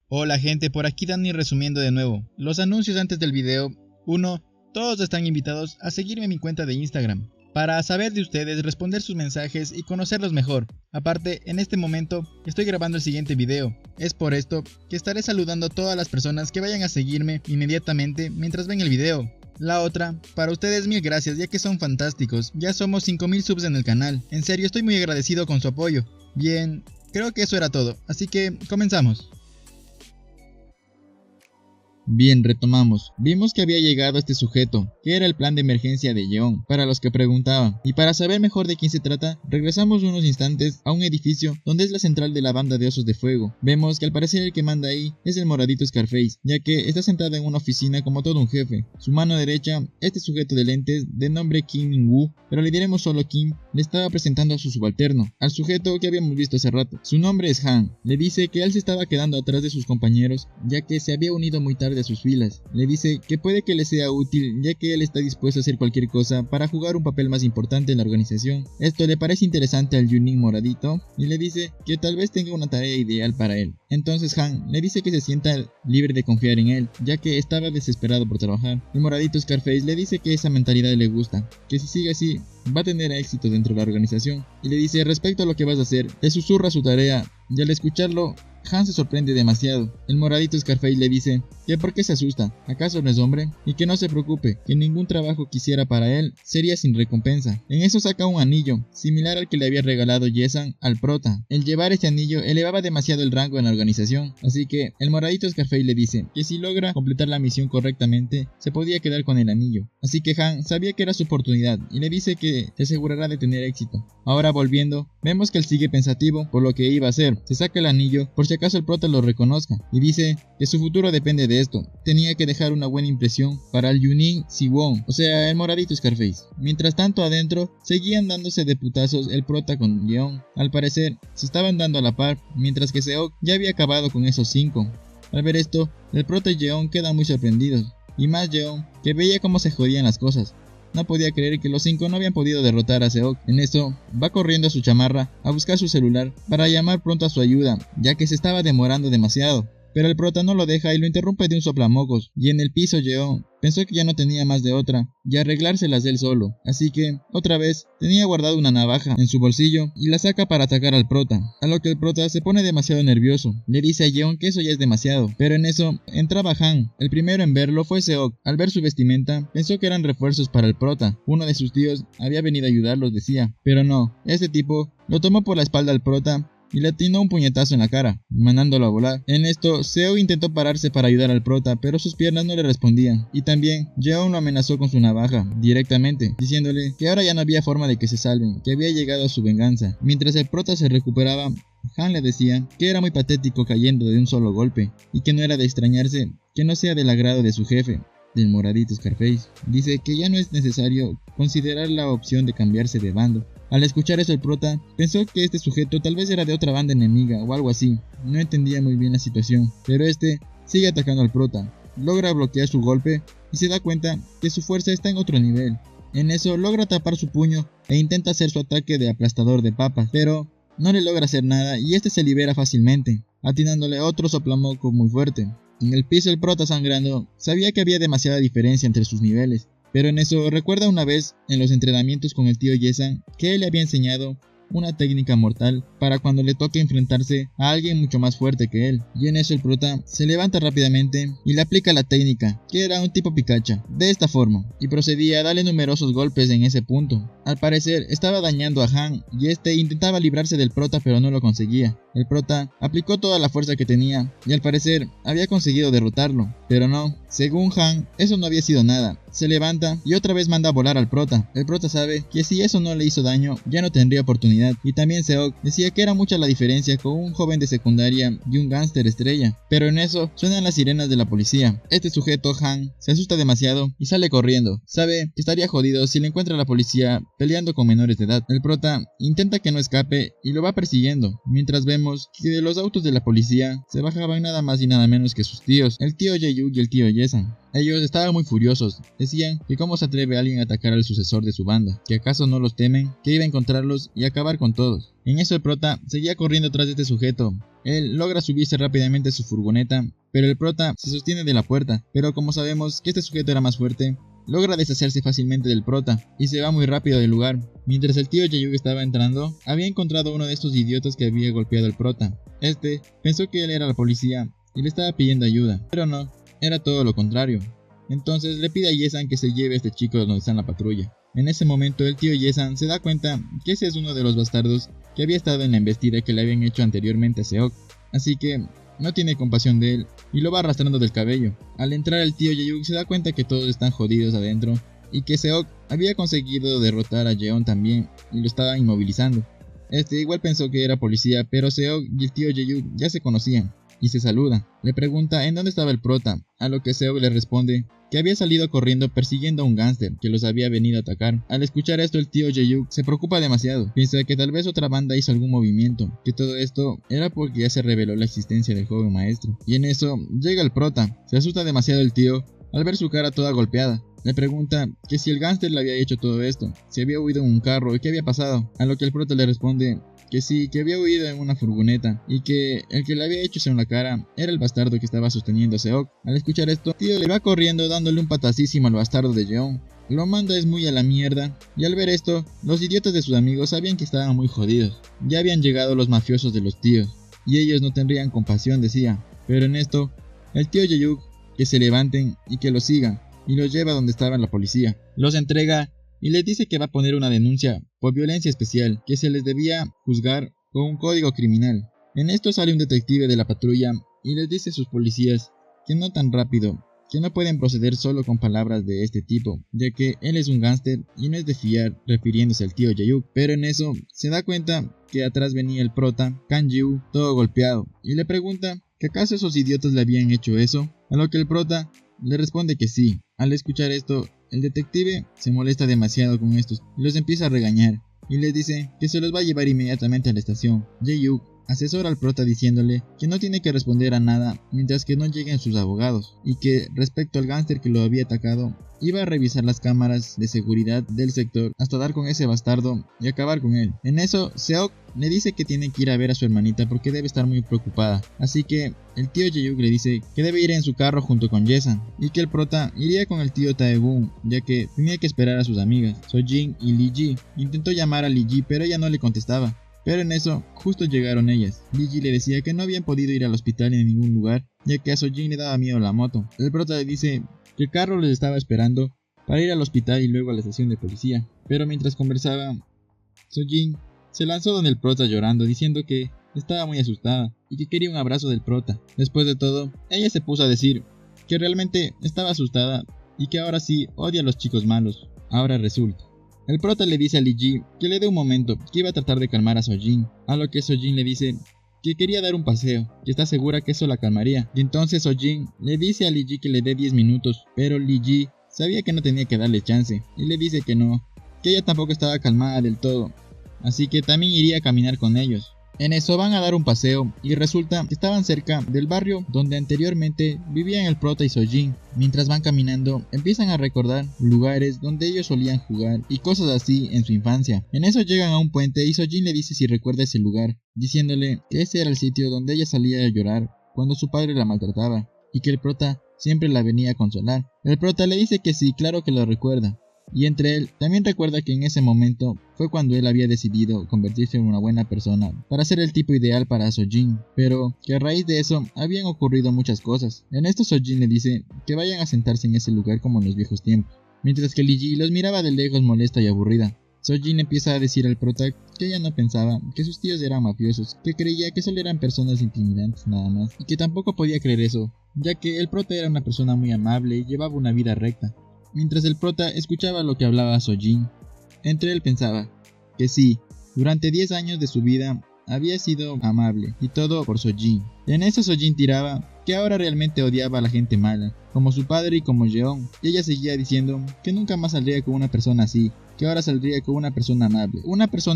Hola gente, por aquí Dani resumiendo de nuevo. Los anuncios antes del video. 1. Todos están invitados a seguirme en mi cuenta de Instagram, para saber de ustedes, responder sus mensajes y conocerlos mejor. Aparte, en este momento estoy grabando el siguiente video. Es por esto que estaré saludando a todas las personas que vayan a seguirme inmediatamente mientras ven el video. La otra, para ustedes mil gracias ya que son fantásticos, ya somos 5000 subs en el canal. En serio estoy muy agradecido con su apoyo. Bien, creo que eso era todo, así que comenzamos. Bien, retomamos. Vimos que había llegado este sujeto, que era el plan de emergencia de Yeon, para los que preguntaban. Y para saber mejor de quién se trata, regresamos unos instantes a un edificio donde es la central de la banda de Osos de Fuego. Vemos que al parecer el que manda ahí es el moradito Scarface, ya que está sentado en una oficina como todo un jefe. Su mano derecha, este sujeto de lentes, de nombre Kim In-woo, pero le diremos solo Kim, le estaba presentando a su subalterno, al sujeto que habíamos visto hace rato. Su nombre es Han. Le dice que él se estaba quedando atrás de sus compañeros, ya que se había unido muy tarde a sus filas. Le dice que puede que le sea útil, ya que él está dispuesto a hacer cualquier cosa para jugar un papel más importante en la organización. Esto le parece interesante al Yunin moradito y le dice que tal vez tenga una tarea ideal para él. Entonces Han le dice que se sienta libre de confiar en él, ya que estaba desesperado por trabajar. El moradito Scarface le dice que esa mentalidad le gusta, que si sigue así va a tener éxito dentro de la organización, y le dice respecto a lo que vas a hacer, le susurra su tarea, y al escucharlo Han se sorprende demasiado. El moradito Scarface le dice que por qué se asusta, ¿acaso no es hombre? Y que no se preocupe, que ningún trabajo que hiciera para él sería sin recompensa. En eso saca un anillo, similar al que le había regalado Yesan al prota. El llevar este anillo elevaba demasiado el rango en la organización, así que el moradito Scarface le dice que si logra completar la misión correctamente, se podía quedar con el anillo. Así que Han sabía que era su oportunidad, y le dice que se asegurará de tener éxito. Ahora volviendo, vemos que él sigue pensativo por lo que iba a hacer. Se saca el anillo por si acaso el prota lo reconozca, y dice que su futuro depende de esto. Tenía que dejar una buena impresión para el Yunin Siwon, o sea, el moradito Scarface. Mientras tanto adentro, seguían dándose de putazos el prota con Yeon. Al parecer, se estaban dando a la par, mientras que Seok ya había acabado con esos 5. Al ver esto, el prota y Yeon quedan muy sorprendidos, y más Yeon, que veía cómo se jodían las cosas. No podía creer que los 5 no habían podido derrotar a Seok. En eso, va corriendo a su chamarra a buscar su celular para llamar pronto a su ayuda, ya que se estaba demorando demasiado. Pero el prota no lo deja y lo interrumpe de un soplamocos, y en el piso Yeon pensó que ya no tenía más de otra, y arreglárselas él solo, así que, otra vez, tenía guardado una navaja en su bolsillo y la saca para atacar al prota, a lo que el prota se pone demasiado nervioso. Le dice a Yeon que eso ya es demasiado, pero en eso entraba Han. El primero en verlo fue Seok. Al ver su vestimenta, pensó que eran refuerzos para el prota. Uno de sus tíos había venido a ayudarlos, decía, pero no, este tipo lo tomó por la espalda al prota y le atinó un puñetazo en la cara, mandándolo a volar. En esto, Seo intentó pararse para ayudar al prota, pero sus piernas no le respondían. Y también, Yeon lo amenazó con su navaja, directamente, diciéndole que ahora ya no había forma de que se salven, que había llegado a su venganza. Mientras el prota se recuperaba, Han le decía que era muy patético cayendo de un solo golpe, y que no era de extrañarse que no sea del agrado de su jefe, del moradito Scarface. Dice que ya no es necesario considerar la opción de cambiarse de bando. Al escuchar eso el prota pensó que este sujeto tal vez era de otra banda enemiga o algo así. No entendía muy bien la situación, pero este sigue atacando al prota. Logra bloquear su golpe y se da cuenta que su fuerza está en otro nivel. En eso logra tapar su puño e intenta hacer su ataque de aplastador de papas, pero no le logra hacer nada y este se libera fácilmente, atinándole otro soplamoco muy fuerte. En el piso el prota sangrando sabía que había demasiada diferencia entre sus niveles, pero en eso recuerda una vez en los entrenamientos con el tío Yesan que él le había enseñado una técnica mortal para cuando le toque enfrentarse a alguien mucho más fuerte que él. Y en eso el prota se levanta rápidamente y le aplica la técnica, que era un tipo Pikachu, de esta forma, y procedía a darle numerosos golpes en ese punto. Al parecer estaba dañando a Han y este intentaba librarse del prota pero no lo conseguía. El prota aplicó toda la fuerza que tenía y al parecer había conseguido derrotarlo, pero no, según Han eso no había sido nada. Se levanta y otra vez manda a volar al prota. El prota sabe que si eso no le hizo daño ya no tendría oportunidad, y también Seok decía que era mucha la diferencia con un joven de secundaria y un gángster estrella. Pero en eso suenan las sirenas de la policía. Este sujeto Han se asusta demasiado y sale corriendo. Sabe que estaría jodido si le encuentra a la policía peleando con menores de edad. El prota intenta que no escape y lo va persiguiendo, mientras vemos que de los autos de la policía se bajaban nada más y nada menos que sus tíos, el tío Jae-yuk y el tío Yesan. Ellos estaban muy furiosos, decían que cómo se atreve alguien a atacar al sucesor de su banda, que acaso no los temen, que iba a encontrarlos y acabar con todos. En eso el prota seguía corriendo tras de este sujeto, Él logra subirse rápidamente a su furgoneta, pero el prota se sostiene de la puerta, pero como sabemos que este sujeto era más fuerte, logra deshacerse fácilmente del prota y se va muy rápido del lugar. Mientras el tío Jae-yuk estaba entrando, había encontrado a uno de estos idiotas que había golpeado al prota. Este pensó que él era la policía y le estaba pidiendo ayuda, pero no, era todo lo contrario. Entonces le pide a Ye-san que se lleve a este chico donde está en la patrulla. En ese momento el tío Ye-san se da cuenta que ese es uno de los bastardos que había estado en la embestida que le habían hecho anteriormente a Seok, así que no tiene compasión de él y lo va arrastrando del cabello. Al entrar el tío Jae-yuk se da cuenta que todos están jodidos adentro y que Seok había conseguido derrotar a Yeon también y lo estaba inmovilizando. Este igual pensó que era policía, pero Seok y el tío Jae-yuk ya se conocían y se saludan. Le pregunta en dónde estaba el prota, a lo que Seok le responde que había salido corriendo persiguiendo a un gángster que los había venido a atacar. Al escuchar esto el tío Jae-yuk se preocupa demasiado, piensa que tal vez otra banda hizo algún movimiento, que todo esto era porque ya se reveló la existencia del joven maestro. Y en eso llega el prota, se asusta demasiado el tío al ver su cara toda golpeada. Le pregunta que si el gángster le había hecho todo esto, si había huido en un carro y qué había pasado, a lo que el prota le responde que sí, que había huido en una furgoneta y que el que le había hecho eso en la cara era el bastardo que estaba sosteniendo a Seok. Al escuchar esto, el tío le va corriendo dándole un patacísimo al bastardo de Yeon. Lo manda es muy a la mierda, y al ver esto, los idiotas de sus amigos sabían que estaban muy jodidos. Ya habían llegado los mafiosos de los tíos, y ellos no tendrían compasión, decía. Pero en esto, el tío Jae-yuk que se levanten y que los sigan, y los lleva donde estaba la policía. Los entrega y les dice que va a poner una denuncia por violencia especial, que se les debía juzgar con un código criminal. En esto sale un detective de la patrulla y les dice a sus policías que no tan rápido, que no pueden proceder solo con palabras de este tipo, ya que él es un gángster y no es de fiar, refiriéndose al tío Jae-yuk. Pero en eso se da cuenta que atrás venía el prota, Kang Ji-woo, todo golpeado, y le pregunta que acaso esos idiotas le habían hecho eso, a lo que el prota le responde que sí. Al escuchar esto, el detective se molesta demasiado con estos y los empieza a regañar y les dice que se los va a llevar inmediatamente a la estación. Jae-yuk asesora al prota diciéndole que no tiene que responder a nada mientras que no lleguen sus abogados, y que respecto al gángster que lo había atacado, iba a revisar las cámaras de seguridad del sector hasta dar con ese bastardo y acabar con él. En eso, Seok le dice que tiene que ir a ver a su hermanita porque debe estar muy preocupada, así que el tío Jae-yuk le dice que debe ir en su carro junto con Ye-san, y que el prota iría con el tío Tae-gun, ya que tenía que esperar a sus amigas, So-jin y Lee-ji. Intentó llamar a Lee-ji pero ella no le contestaba. Pero en eso, justo llegaron ellas. Lee-ji le decía que no habían podido ir al hospital en ningún lugar, ya que a So-jin le daba miedo la moto. El prota le dice que el carro les estaba esperando para ir al hospital y luego a la estación de policía. Pero mientras conversaban, So-jin se lanzó donde el prota llorando, diciendo que estaba muy asustada y que quería un abrazo del prota. Después de todo, ella se puso a decir que realmente estaba asustada y que ahora sí odia a los chicos malos. Ahora resulta. El prota le dice a Lee-ji que le dé un momento, que iba a tratar de calmar a So-jin, a lo que So-jin le dice que quería dar un paseo, que está segura que eso la calmaría. Y entonces So-jin le dice a Lee-ji que le dé 10 minutos, pero Lee-ji sabía que no tenía que darle chance, y le dice que no, que ella tampoco estaba calmada del todo, así que también iría a caminar con ellos. En eso van a dar un paseo y resulta que estaban cerca del barrio donde anteriormente vivían el prota y So-jin. Mientras van caminando empiezan a recordar lugares donde ellos solían jugar y cosas así en su infancia. En eso llegan a un puente y So-jin le dice si recuerda ese lugar, diciéndole que ese era el sitio donde ella salía a llorar cuando su padre la maltrataba y que el prota siempre la venía a consolar. El prota le dice que sí, claro que lo recuerda. Y entre él también recuerda que en ese momento fue cuando él había decidido convertirse en una buena persona para ser el tipo ideal para So-jin, pero que a raíz de eso habían ocurrido muchas cosas. En esto So-jin le dice que vayan a sentarse en ese lugar como en los viejos tiempos, mientras que Lee-ji los miraba de lejos molesta y aburrida. So-jin empieza a decir al prota que ella no pensaba que sus tíos eran mafiosos, que creía que solo eran personas intimidantes nada más, y que tampoco podía creer eso, ya que el prota era una persona muy amable y llevaba una vida recta. Mientras el prota escuchaba lo que hablaba So-jin, entre él pensaba que sí, durante 10 años de su vida había sido amable, y todo por So-jin. En eso So-jin tiraba que ahora realmente odiaba a la gente mala, como su padre y como Yeon, y ella seguía diciendo que nunca más saldría con una persona así, que ahora saldría con una persona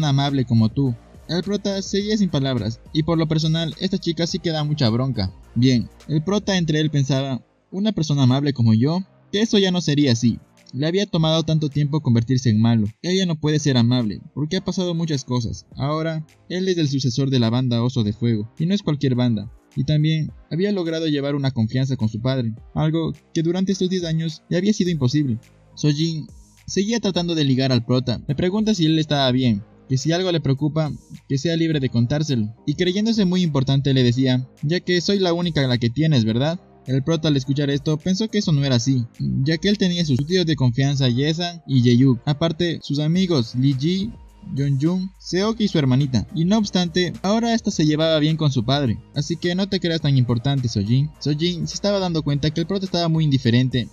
amable como tú. El prota seguía sin palabras, y por lo personal esta chica sí que da mucha bronca. Bien, el prota entre él pensaba, una persona amable como yo, que eso ya no sería así, le había tomado tanto tiempo convertirse en malo. Ella no puede ser amable, porque ha pasado muchas cosas. Ahora, él es el sucesor de la banda Oso de Fuego, y no es cualquier banda. Y también había logrado llevar una confianza con su padre, algo que durante estos 10 años le había sido imposible. Sojin seguía tratando de ligar al prota. Le pregunta si él estaba bien, que si algo le preocupa, que sea libre de contárselo. Y creyéndose muy importante le decía, ya que soy la única a la que tienes, ¿verdad? El prota al escuchar esto pensó que eso no era así, ya que él tenía sus tíos de confianza Yesan y Yeyuk, aparte sus amigos Lee Ji, Yeonjun, Seok y su hermanita, y no obstante, ahora esta se llevaba bien con su padre, así que no te creas tan importante, Sojin. Sojin se estaba dando cuenta que el prota estaba muy indiferente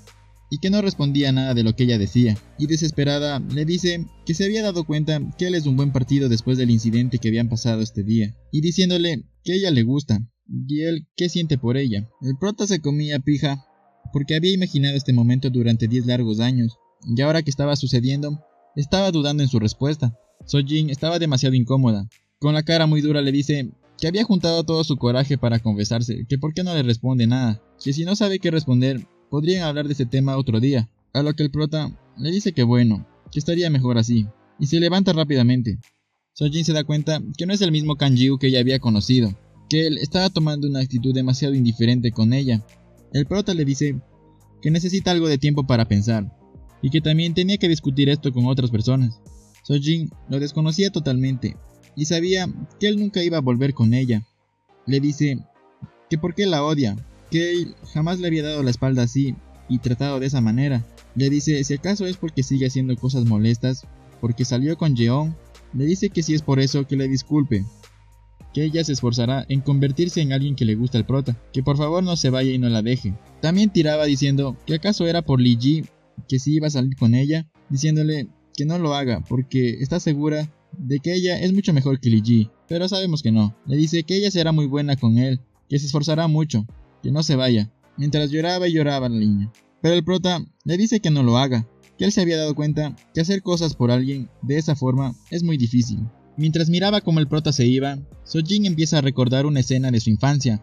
y que no respondía a nada de lo que ella decía, y desesperada le dice que se había dado cuenta que él es un buen partido después del incidente que habían pasado este día, y diciéndole que ella le gusta, y él qué siente por ella. El prota se comía pija porque había imaginado este momento durante 10 largos años, y ahora que estaba sucediendo, estaba dudando en su respuesta. Sojin estaba demasiado incómoda. Con la cara muy dura le dice que había juntado todo su coraje para confesarse, que por qué no le responde nada, que si no sabe qué responder, podrían hablar de ese tema otro día, a lo que el prota le dice que bueno, que estaría mejor así, y se levanta rápidamente. Sojin se da cuenta que no es el mismo Kang Ji-woo que ella había conocido, que él estaba tomando una actitud demasiado indiferente con ella. El prota le dice que necesita algo de tiempo para pensar, y que también tenía que discutir esto con otras personas. Sojin lo desconocía totalmente, y sabía que él nunca iba a volver con ella. Le dice que por qué la odia, que él jamás le había dado la espalda así y tratado de esa manera. Le dice si acaso es porque sigue haciendo cosas molestas, porque salió con Jeon. Le dice que si es por eso que le disculpe, que ella se esforzará en convertirse en alguien que le gusta al prota, que por favor no se vaya y no la deje. También tiraba diciendo que acaso era por Lee Ji, que si iba a salir con ella, diciéndole que no lo haga porque está segura de que ella es mucho mejor que Lee Ji, pero sabemos que no. Le dice que ella será muy buena con él, que se esforzará mucho, que no se vaya, mientras lloraba y lloraba la niña. Pero el prota le dice que no lo haga, que él se había dado cuenta que hacer cosas por alguien de esa forma es muy difícil. Mientras miraba cómo el prota se iba, Sojin empieza a recordar una escena de su infancia,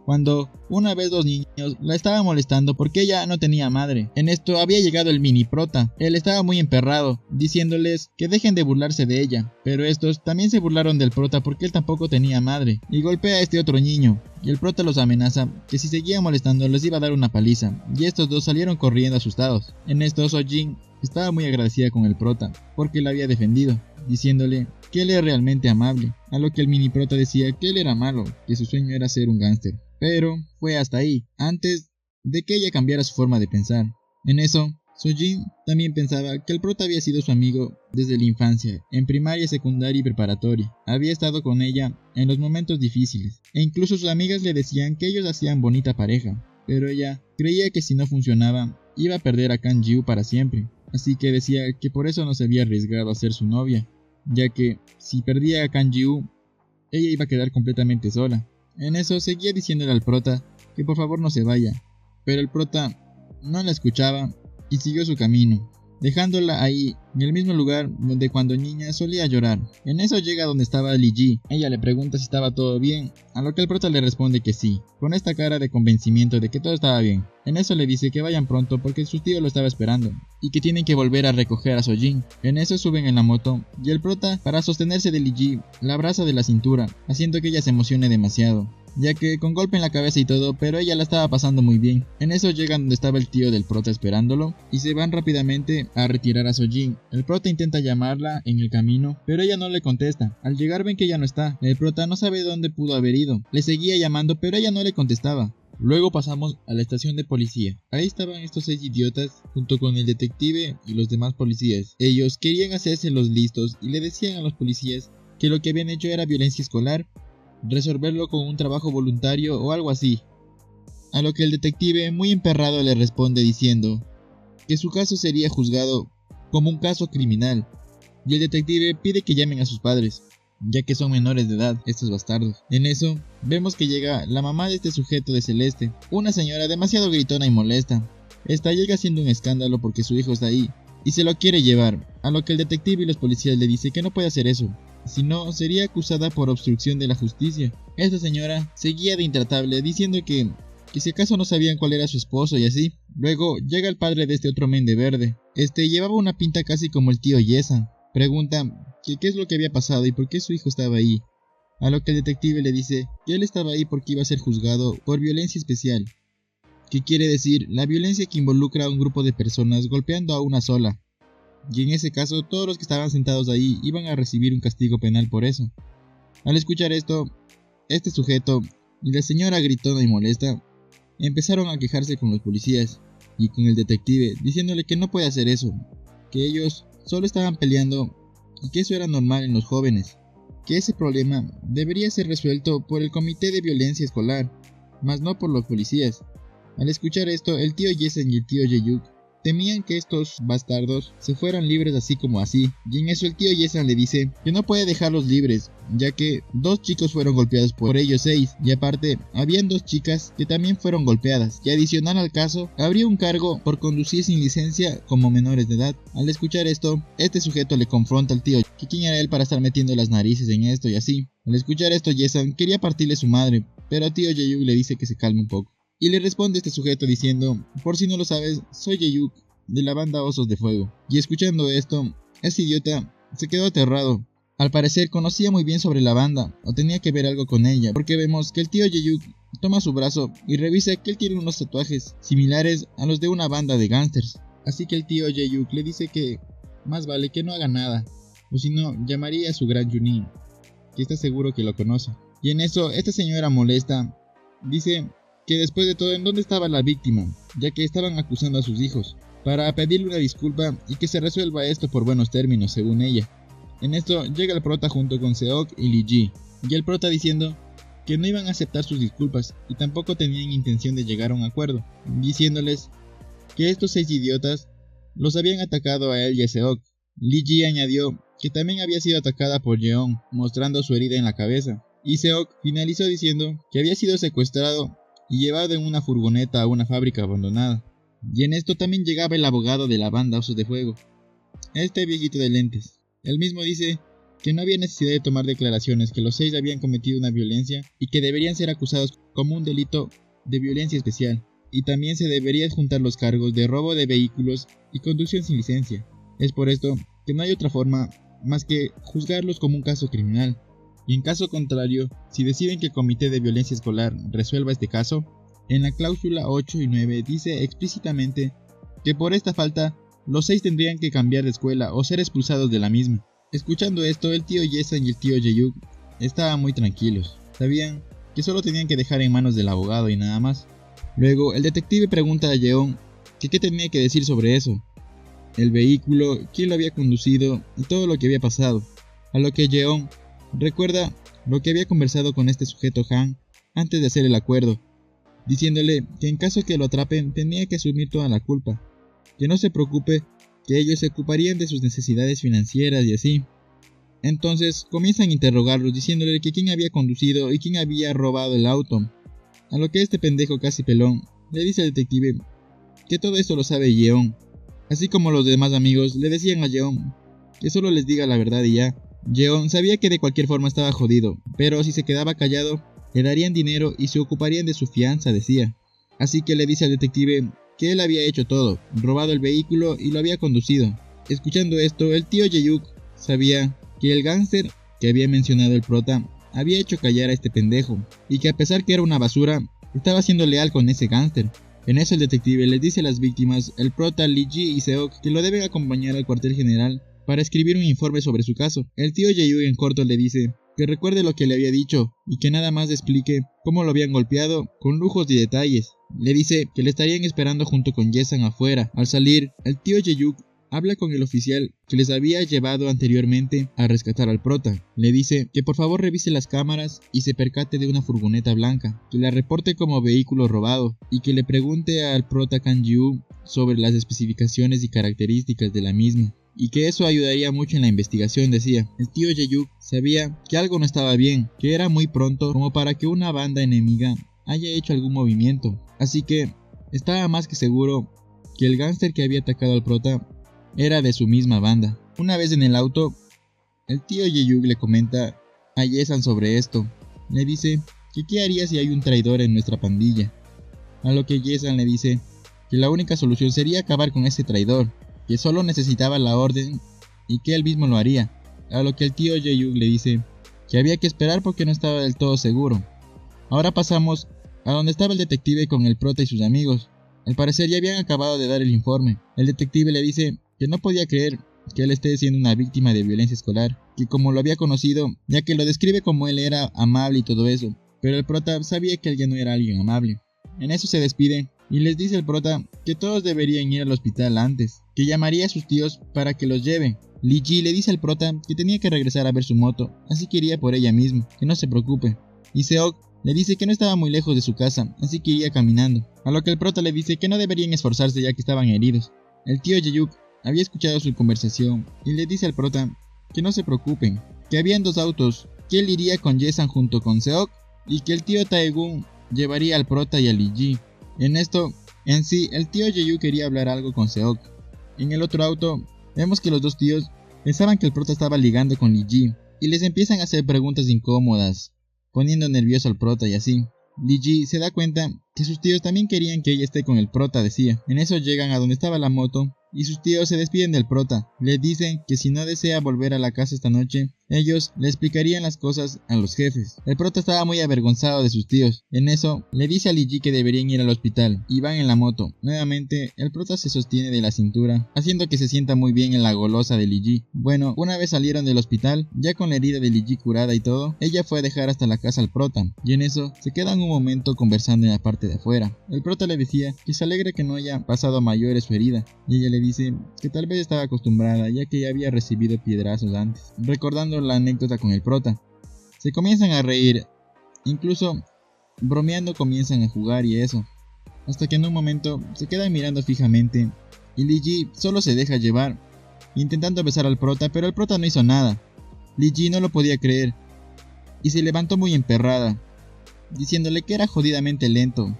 cuando una vez los niños la estaban molestando porque ella no tenía madre. En esto había llegado el mini prota. Él estaba muy emperrado, diciéndoles que dejen de burlarse de ella, pero estos también se burlaron del prota porque él tampoco tenía madre, y golpea a este otro niño, y el prota los amenaza que si seguían molestando les iba a dar una paliza, y estos dos salieron corriendo asustados. En esto Sojin estaba muy agradecida con el prota, porque la había defendido, diciéndole que él era realmente amable, a lo que el mini prota decía que él era malo, que su sueño era ser un gángster. Pero fue hasta ahí, antes de que ella cambiara su forma de pensar. En eso, Sojin también pensaba que el prota había sido su amigo desde la infancia, en primaria, secundaria y preparatoria. Había estado con ella en los momentos difíciles, e incluso sus amigas le decían que ellos hacían bonita pareja, pero ella creía que si no funcionaba, iba a perder a Kang Ji-woo para siempre. Así que decía que por eso no se había arriesgado a ser su novia, ya que si perdía a Kang Ji-woo, ella iba a quedar completamente sola. En eso seguía diciéndole al prota que por favor no se vaya, pero el prota no la escuchaba y siguió su camino, dejándola ahí en el mismo lugar donde cuando niña solía llorar. En eso llega donde estaba Lee Ji. Ella le pregunta si estaba todo bien, a lo que el prota le responde que sí, con esta cara de convencimiento de que todo estaba bien. En eso le dice que vayan pronto porque su tío lo estaba esperando y que tienen que volver a recoger a Sojin. En eso suben en la moto y el prota, para sostenerse de Lee Ji, la abraza de la cintura, haciendo que ella se emocione demasiado, ya que con golpe en la cabeza y todo, pero ella la estaba pasando muy bien. En eso llegan donde estaba el tío del prota esperándolo y se van rápidamente a retirar a Sojin. El prota intenta llamarla en el camino, pero ella no le contesta. Al llegar ven que ella no está. El prota no sabe dónde pudo haber ido. Le seguía llamando, pero ella no le contestaba. Luego pasamos a la estación de policía. Ahí estaban estos 6 idiotas junto con el detective y los demás policías. Ellos querían hacerse los listos y le decían a los policías que lo que habían hecho era violencia escolar, resolverlo con un trabajo voluntario o algo así. A lo que el detective, muy emperrado, le responde diciendo que su caso sería juzgado como un caso criminal, y el detective pide que llamen a sus padres, ya que son menores de edad, estos bastardos. En eso, vemos que llega la mamá de este sujeto de Celeste, una señora demasiado gritona y molesta. Esta llega haciendo un escándalo porque su hijo está ahí, y se lo quiere llevar, a lo que el detective y los policías le dicen que no puede hacer eso, si no sería acusada por obstrucción de la justicia. Esta señora seguía de intratable, diciendo que que si acaso no sabían cuál era su esposo y así. Luego llega el padre de este otro men de verde. Llevaba una pinta casi como el tío Yesan. Pregunta que qué es lo que había pasado y por qué su hijo estaba ahí. A lo que el detective le dice que él estaba ahí porque iba a ser juzgado por violencia especial, que quiere decir la violencia que involucra a un grupo de personas golpeando a una sola. Y en ese caso todos los que estaban sentados ahí iban a recibir un castigo penal por eso. Al escuchar esto, este sujeto y la señora gritona y molesta empezaron a quejarse con los policías y con el detective, diciéndole que no puede hacer eso, que ellos solo estaban peleando y que eso era normal en los jóvenes, que ese problema debería ser resuelto por el comité de violencia escolar, mas no por los policías. Al escuchar esto, el tío Yesan y el tío Jae-yuk temían que estos bastardos se fueran libres así como así, y en eso el tío Yesan le dice que no puede dejarlos libres, ya que 2 chicos fueron golpeados por ellos 6, y aparte, habían 2 chicas que también fueron golpeadas, y adicional al caso, habría un cargo por conducir sin licencia como menores de edad. Al escuchar esto, este sujeto le confronta al tío, que quién era él para estar metiendo las narices en esto y así. Al escuchar esto, Yesan quería partirle su madre, pero tío Jae-yuk le dice que se calme un poco. Y le responde este sujeto diciendo, por si no lo sabes, soy Jae-yuk, de la banda Osos de Fuego. Y escuchando esto, ese idiota se quedó aterrado. Al parecer conocía muy bien sobre la banda, o tenía que ver algo con ella, porque vemos que el tío Jae-yuk toma su brazo y revisa que él tiene unos tatuajes similares a los de una banda de gángsters. Así que el tío Jae-yuk le dice que más vale que no haga nada, o si no, llamaría a su gran Junin, que está seguro que lo conoce. Y en eso, esta señora molesta dice que después de todo, ¿en dónde estaba la víctima? Ya que estaban acusando a sus hijos, para pedirle una disculpa y que se resuelva esto por buenos términos, según ella. En esto llega el prota junto con Seok y Lee Ji, y el prota diciendo que no iban a aceptar sus disculpas y tampoco tenían intención de llegar a un acuerdo, diciéndoles que estos 6 idiotas los habían atacado a él y a Seok. Lee Ji añadió que también había sido atacada por Jeon, mostrando su herida en la cabeza, y Seok finalizó diciendo que había sido secuestrado y llevado en una furgoneta a una fábrica abandonada. Y en esto también llegaba el abogado de la banda Osos de Fuego, este viejito de lentes. Él mismo dice que no había necesidad de tomar declaraciones, que los 6 habían cometido una violencia y que deberían ser acusados como un delito de violencia especial, y también se deberían juntar los cargos de robo de vehículos y conducción sin licencia. Es por esto que no hay otra forma más que juzgarlos como un caso criminal, y en caso contrario, si deciden que el comité de violencia escolar resuelva este caso, en la cláusula 8 y 9 dice explícitamente que por esta falta los 6 tendrían que cambiar de escuela o ser expulsados de la misma. Escuchando esto, el tío Yesan y el tío Jae-yuk estaban muy tranquilos. Sabían que solo tenían que dejar en manos del abogado y nada más. Luego, el detective pregunta a Yeon que qué tenía que decir sobre eso, el vehículo, quién lo había conducido y todo lo que había pasado. A lo que Yeon recuerda lo que había conversado con este sujeto Han antes de hacer el acuerdo, diciéndole que en caso que lo atrapen tenía que asumir toda la culpa, que no se preocupe, que ellos se ocuparían de sus necesidades financieras y así. Entonces comienzan a interrogarlos diciéndole que quién había conducido y quién había robado el auto, a lo que este pendejo casi pelón le dice al detective que todo esto lo sabe Yeon, así como los demás amigos le decían a Yeon que solo les diga la verdad y ya. Yeon sabía que de cualquier forma estaba jodido, pero si se quedaba callado le darían dinero y se ocuparían de su fianza, decía. Así que le dice al detective que él había hecho todo, robado el vehículo y lo había conducido. Escuchando esto, el tío Jae-yuk sabía que el gángster que había mencionado el prota había hecho callar a este pendejo, y que a pesar que era una basura, estaba siendo leal con ese gángster. En eso el detective les dice a las víctimas, el prota, Lee Ji y Seok, que lo deben acompañar al cuartel general para escribir un informe sobre su caso. El tío Jae-yuk en corto le dice que recuerde lo que le había dicho y que nada más le explique cómo lo habían golpeado con lujos y detalles. Le dice que le estarían esperando junto con Yesan afuera. Al salir, el tío Jae-yuk habla con el oficial que les había llevado anteriormente a rescatar al prota. Le dice que por favor revise las cámaras y se percate de una furgoneta blanca, que la reporte como vehículo robado y que le pregunte al prota Kang Ji-woo sobre las especificaciones y características de la misma, y que eso ayudaría mucho en la investigación, decía. El tío Jae-yuk sabía que algo no estaba bien, que era muy pronto como para que una banda enemiga haya hecho algún movimiento, así que estaba más que seguro que el gángster que había atacado al prota era de su misma banda. Una vez en el auto, el tío Jae-yuk le comenta a Yesan sobre esto. Le dice que qué haría si hay un traidor en nuestra pandilla, a lo que Yesan le dice que la única solución sería acabar con ese traidor, que solo necesitaba la orden y que él mismo lo haría, a lo que el tío Jae-yuk le dice que había que esperar porque no estaba del todo seguro. Ahora pasamos a donde estaba el detective con el prota y sus amigos. Al parecer ya habían acabado de dar el informe. El detective le dice que no podía creer que él esté siendo una víctima de violencia escolar, que como lo había conocido, ya que lo describe como él era amable y todo eso, pero el prota sabía que él ya no era alguien amable. En eso se despide y les dice el prota que todos deberían ir al hospital antes, que llamaría a sus tíos para que los lleven. Lee Ji le dice al prota que tenía que regresar a ver su moto, así que iría por ella mismo, que no se preocupe. Y Seok le dice que no estaba muy lejos de su casa, así que iría caminando, a lo que el prota le dice que no deberían esforzarse ya que estaban heridos. El tío Jae-yuk había escuchado su conversación y le dice al prota que no se preocupen, que habían dos autos, que él iría con Yesan junto con Seok y que el tío Taegun llevaría al prota y a Lee Ji. En sí, el tío Jae-yuk quería hablar algo con Seok. En el otro auto, vemos que los dos tíos pensaban que el prota estaba ligando con Lee Ji y les empiezan a hacer preguntas incómodas, poniendo nervioso al prota y así. Lee Ji se da cuenta que sus tíos también querían que ella esté con el prota, decía. En eso llegan a donde estaba la moto y sus tíos se despiden del prota. Le dicen que si no desea volver a la casa esta noche, ellos le explicarían las cosas a los jefes. El prota estaba muy avergonzado de sus tíos. En eso, le dice a Lee Ji que deberían ir al hospital y van en la moto. Nuevamente, el prota se sostiene de la cintura, haciendo que se sienta muy bien en la golosa de Lee Ji. Bueno, una vez salieron del hospital, ya con la herida de Lee Ji curada y todo, ella fue a dejar hasta la casa al prota, y en eso se quedan un momento conversando en la parte de afuera. El prota le decía que se alegra que no haya pasado a mayores su herida, y ella le dice que tal vez estaba acostumbrada ya que ya había recibido piedrazos antes. Recordando la anécdota con el prota, se comienzan a reír, incluso bromeando comienzan a jugar y eso, hasta que en un momento se quedan mirando fijamente y Lee Ji solo se deja llevar, intentando besar al prota, pero el prota no hizo nada. Lee Ji no lo podía creer y se levantó muy emperrada, diciéndole que era jodidamente lento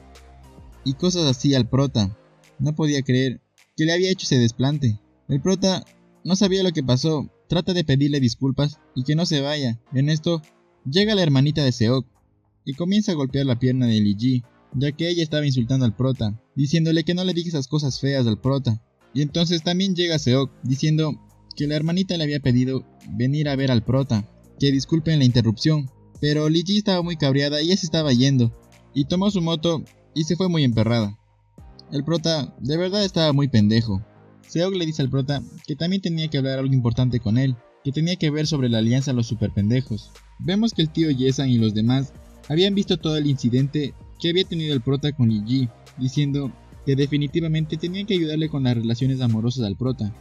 y cosas así al prota. No podía creer que le había hecho ese desplante. El prota no sabía lo que pasó, trata de pedirle disculpas y que no se vaya. En esto llega la hermanita de Seok y comienza a golpear la pierna de Lee Ji, ya que ella estaba insultando al prota, diciéndole que no le diga esas cosas feas al prota. Y entonces también llega Seok diciendo que la hermanita le había pedido venir a ver al prota, que disculpen la interrupción, pero Lee Ji estaba muy cabreada y ya se estaba yendo, y tomó su moto y se fue muy emperrada. El prota de verdad estaba muy pendejo. Seok le dice al prota que también tenía que hablar algo importante con él, que tenía que ver sobre la alianza a los super pendejos. Vemos que el tío Yesan y los demás habían visto todo el incidente que había tenido el prota con Lee Ji, diciendo que definitivamente tenían que ayudarle con las relaciones amorosas al prota,